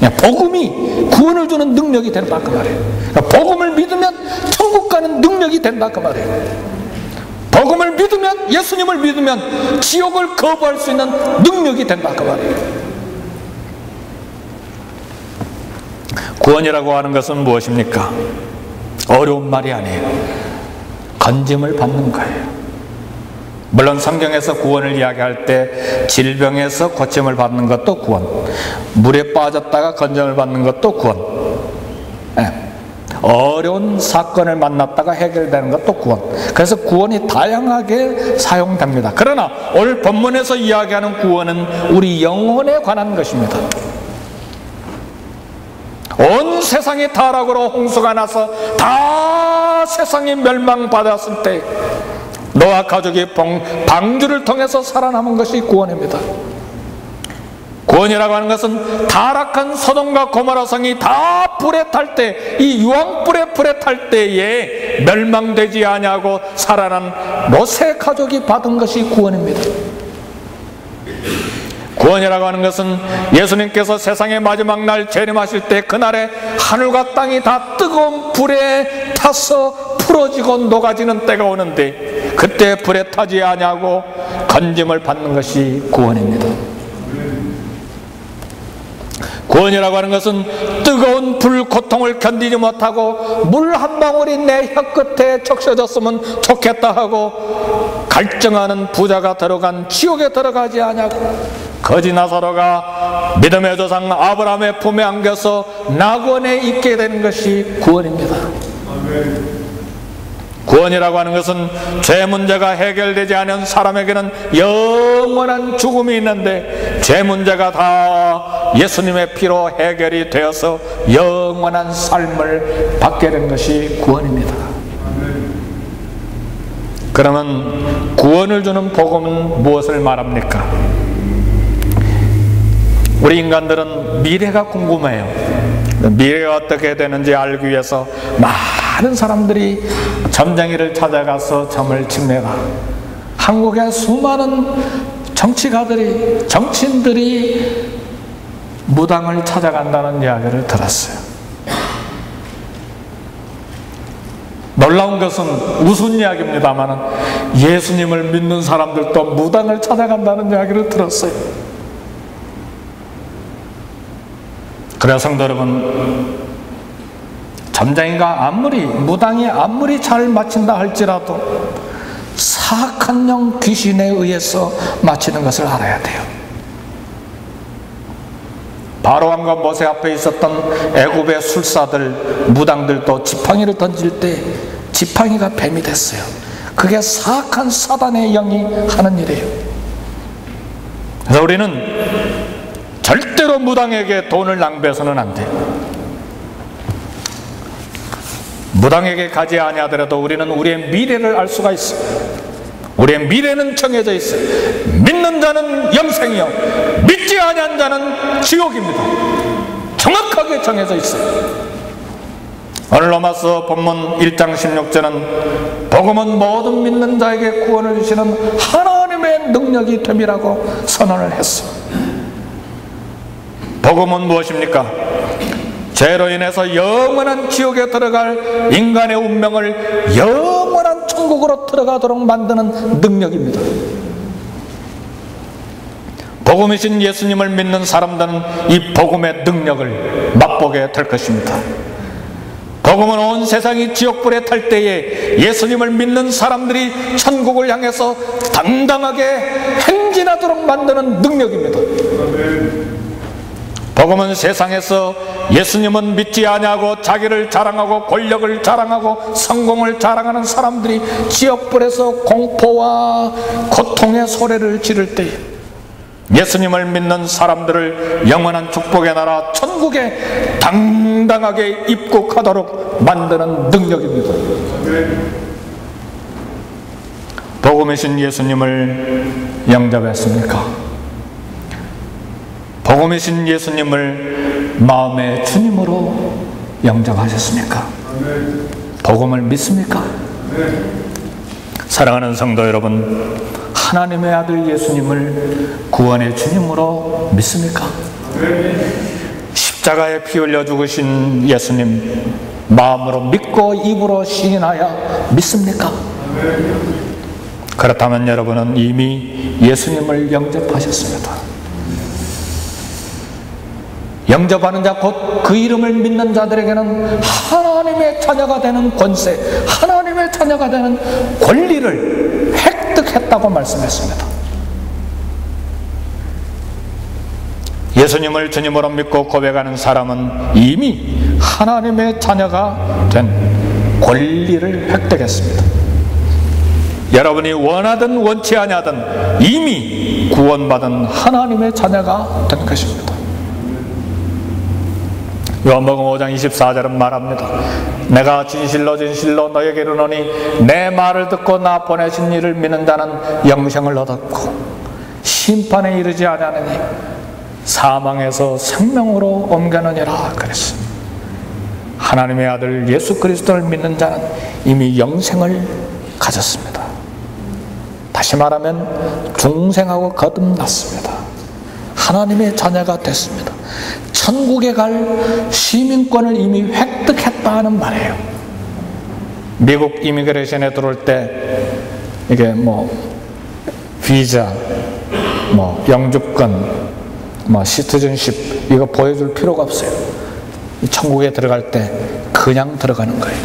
복음이 구원을 주는 능력이 된다 그 말이에요. 복음을 믿으면 천국 가는 능력이 된다 그 말이에요. 복음을 믿으면, 예수님을 믿으면 지옥을 거부할 수 있는 능력이 된다 그 말이에요. 구원이라고 하는 것은 무엇입니까? 어려운 말이 아니에요. 건짐을 받는 거예요. 물론 성경에서 구원을 이야기할 때 질병에서 고침을 받는 것도 구원, 물에 빠졌다가 건짐을 받는 것도 구원, 어려운 사건을 만났다가 해결되는 것도 구원. 그래서 구원이 다양하게 사용됩니다. 그러나 오늘 본문에서 이야기하는 구원은 우리 영혼에 관한 것입니다. 온 세상이 타락으로 홍수가 나서 다 세상이 멸망받았을 때 노아 가족이 방주를 통해서 살아남은 것이 구원입니다. 구원이라고 하는 것은 타락한 소돔과 고모라 성이 다 불에 탈 때, 이 유황불에 불에 탈 때에 멸망되지 아니하고 살아난 롯의 가족이 받은 것이 구원입니다. 구원이라고 하는 것은 예수님께서 세상의 마지막 날 재림하실 때 그날에 하늘과 땅이 다 뜨거운 불에 타서 풀어지고 녹아지는 때가 오는데 그때 불에 타지 아니하고 건짐을 받는 것이 구원입니다. 구원이라고 하는 것은 뜨거운 불 고통을 견디지 못하고 물 한 방울이 내 혀끝에 적셔졌으면 좋겠다 하고 갈증하는 부자가 들어간 지옥에 들어가지 아니하고 거지 나사로가 믿음의 조상 아브라함의 품에 안겨서 낙원에 있게 되는 것이 구원입니다. 구원이라고 하는 것은 죄 문제가 해결되지 않은 사람에게는 영원한 죽음이 있는데 죄 문제가 다 예수님의 피로 해결이 되어서 영원한 삶을 받게 된 것이 구원입니다. 그러면 구원을 주는 복음은 무엇을 말합니까? 우리 인간들은 미래가 궁금해요. 미래가 어떻게 되는지 알기 위해서 많은 사람들이 점쟁이를 찾아가서 점을 칩니다. 한국의 수많은 정치가들이, 정치인들이 무당을 찾아간다는 이야기를 들었어요. 놀라운 것은 우스운 이야기입니다만 예수님을 믿는 사람들도 무당을 찾아간다는 이야기를 들었어요. 그래서 성도 여러분, 점쟁이가 무당이 아무리 잘 맞힌다 할지라도 사악한 영 귀신에 의해서 맞히는 것을 알아야 돼요. 바로왕과 모세 앞에 있었던 애굽의 술사들, 무당들도 지팡이를 던질 때 지팡이가 뱀이 됐어요. 그게 사악한 사단의 영이 하는 일이에요. 그래서 우리는 절대로 무당에게 돈을 낭비해서는 안 돼요. 무당에게 가지 아니하더라도 우리는 우리의 미래를 알 수가 있어요. 우리의 미래는 정해져 있어요. 믿는 자는 영생이요 믿지 아니한 자는 지옥입니다. 정확하게 정해져 있어요. 오늘 로마서 본문 1장 16절은 복음은 모든 믿는 자에게 구원을 주시는 하나님의 능력이 됨이라고 선언을 했어요. 복음은 무엇입니까? 죄로 인해서 영원한 지옥에 들어갈 인간의 운명을 영원한 천국으로 들어가도록 만드는 능력입니다. 복음이신 예수님을 믿는 사람들은 이 복음의 능력을 맛보게 될 것입니다. 복음은 온 세상이 지옥불에 탈 때에 예수님을 믿는 사람들이 천국을 향해서 당당하게 행진하도록 만드는 능력입니다. 복음은 세상에서 예수님은 믿지 아니하고 자기를 자랑하고 권력을 자랑하고 성공을 자랑하는 사람들이 지옥불에서 공포와 고통의 소리를 지를 때 예수님을 믿는 사람들을 영원한 축복의 나라 천국에 당당하게 입국하도록 만드는 능력입니다. 복음이신 예수님을 영접했습니까? 복음이신 예수님을 마음의 주님으로 영접하셨습니까? 복음을 믿습니까? 사랑하는 성도 여러분, 하나님의 아들 예수님을 구원의 주님으로 믿습니까? 십자가에 피 흘려 죽으신 예수님 마음으로 믿고 입으로 시인하여 믿습니까? 그렇다면 여러분은 이미 예수님을 영접하셨습니다. 영접하는 자 곧 그 이름을 믿는 자들에게는 하나님의 자녀가 되는 권세, 하나님의 자녀가 되는 권리를 획득했다고 말씀했습니다. 예수님을 주님으로 믿고 고백하는 사람은 이미 하나님의 자녀가 된 권리를 획득했습니다. 여러분이 원하든 원치 아니하든 이미 구원받은 하나님의 자녀가 된 것입니다. 요한복음 5장 24절은 말합니다. 내가 진실로 진실로 너에게 이르노니 내 말을 듣고 나 보내신 이를 믿는 자는 영생을 얻었고 심판에 이르지 아니하느니 사망에서 생명으로 옮겨느니라 그랬습니다. 하나님의 아들 예수 그리스도를 믿는 자는 이미 영생을 가졌습니다. 다시 말하면 중생하고 거듭났습니다. 하나님의 자녀가 됐습니다. 천국에 갈 시민권을 이미 획득했다는 말이에요. 미국 이미그레이션에 들어올 때 이게 비자, 영주권, 시티즌십 이거 보여줄 필요가 없어요. 천국에 들어갈 때 그냥 들어가는 거예요.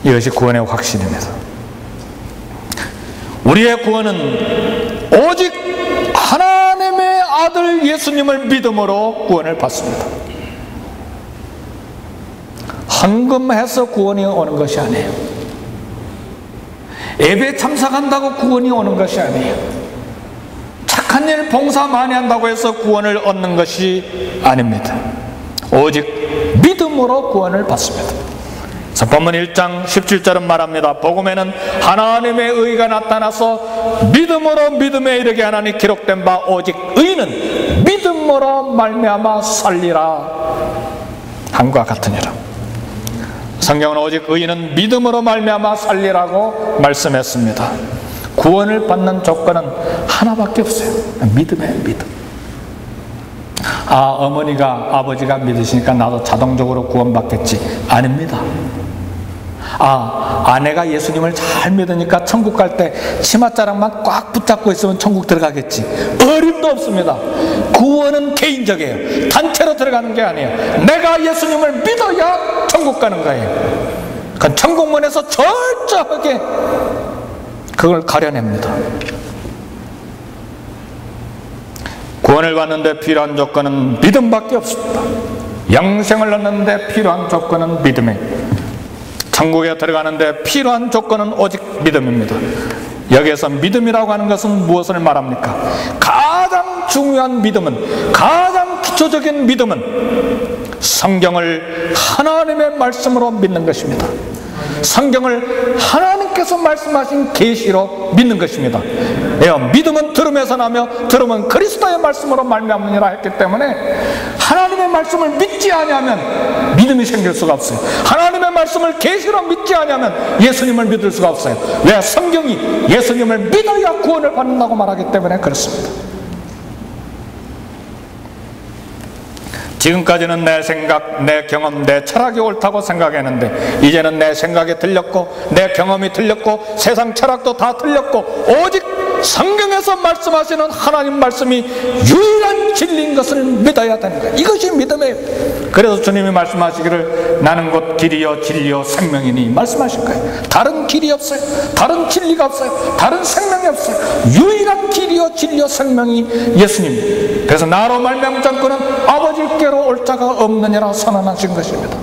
이것이 구원의 확신입니다. 우리의 구원은 오직 하나님의 아들 예수님을 믿음으로 구원을 받습니다. 헌금해서 구원이 오는 것이 아니에요. 예배 참석한다고 구원이 오는 것이 아니에요. 착한 일 봉사 많이 한다고 해서 구원을 얻는 것이 아닙니다. 오직 믿음으로 구원을 받습니다. 본문 1장 17절은 말합니다. 복음에는 하나님의 의가 나타나서 믿음으로 믿음에 이르게 하나니 기록된 바 오직 의는 믿음으로 말미암아 살리라 함과 같으니라. 성경은 오직 의인은 믿음으로 말미암아 살리라고 말씀했습니다. 구원을 받는 조건은 하나밖에 없어요. 믿음이에요. 믿음. 어머니가 아버지가 믿으시니까 나도 자동적으로 구원받겠지. 아닙니다. 아내가 예수님을 잘 믿으니까 천국 갈 때 치맛자락만 꽉 붙잡고 있으면 천국 들어가겠지. 어림도 없습니다. 구원은 개인적이에요. 단체로 들어가는 게 아니에요. 내가 예수님을 믿어야 천국 가는 거예요. 그건 천국문에서 철저하게 그걸 가려냅니다. 구원을 받는데 필요한 조건은 믿음밖에 없습니다. 영생을 얻는데 필요한 조건은 믿음이에요. 천국에 들어가는데 필요한 조건은 오직 믿음입니다. 여기에서 믿음이라고 하는 것은 무엇을 말합니까? 가장 중요한 믿음은, 가장 기초적인 믿음은 성경을 하나님의 말씀으로 믿는 것입니다. 성경을 하나님께서 말씀하신 계시로 믿는 것입니다. 믿음은 들음에서 나며 들음은 그리스도의 말씀으로 말미암느니라 했기 때문에 하나님의 말씀을 믿지 아니하면 믿음이 생길 수가 없어요. 하나님의 말씀을 계시로 믿지 아니하면 예수님을 믿을 수가 없어요. 왜? 성경이 예수님을 믿어야 구원을 받는다고 말하기 때문에 그렇습니다. 지금까지는 내 생각, 내 경험, 내 철학이 옳다고 생각했는데 이제는 내 생각이 틀렸고 내 경험이 틀렸고 세상 철학도 다 틀렸고 오직 성경에서 말씀하시는 하나님 말씀이 유일한 진리인 것을 믿어야 되는 거예요. 이것이 믿음이에요. 그래서 주님이 말씀하시기를 나는 곧 길이요 진리요 생명이니 말씀하신 거예요. 다른 길이 없어요. 다른 진리가 없어요. 다른 생명이 없어요. 유일한 길이요 진리요 생명이 예수님. 그래서 나로 말미암지 않고는 아버지께로 올 자가 없느니라 선언하신 것입니다.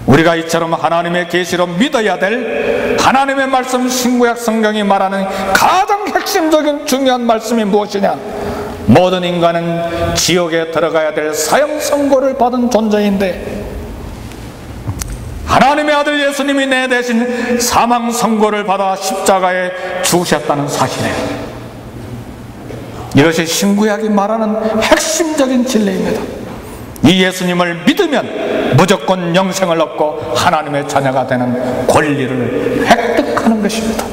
우리가 이처럼 하나님의 계시로 믿어야 될 하나님의 말씀, 신구약 성경이 말하는 가장 핵심적인 중요한 말씀이 무엇이냐? 모든 인간은 지옥에 들어가야 될 사형 선고를 받은 존재인데 하나님의 아들 예수님이 내 대신 사망 선고를 받아 십자가에 죽으셨다는 사실이에요. 이것이 신구약이 말하는 핵심적인 진리입니다. 이 예수님을 믿으면 무조건 영생을 얻고 하나님의 자녀가 되는 권리를 획득하는 것입니다.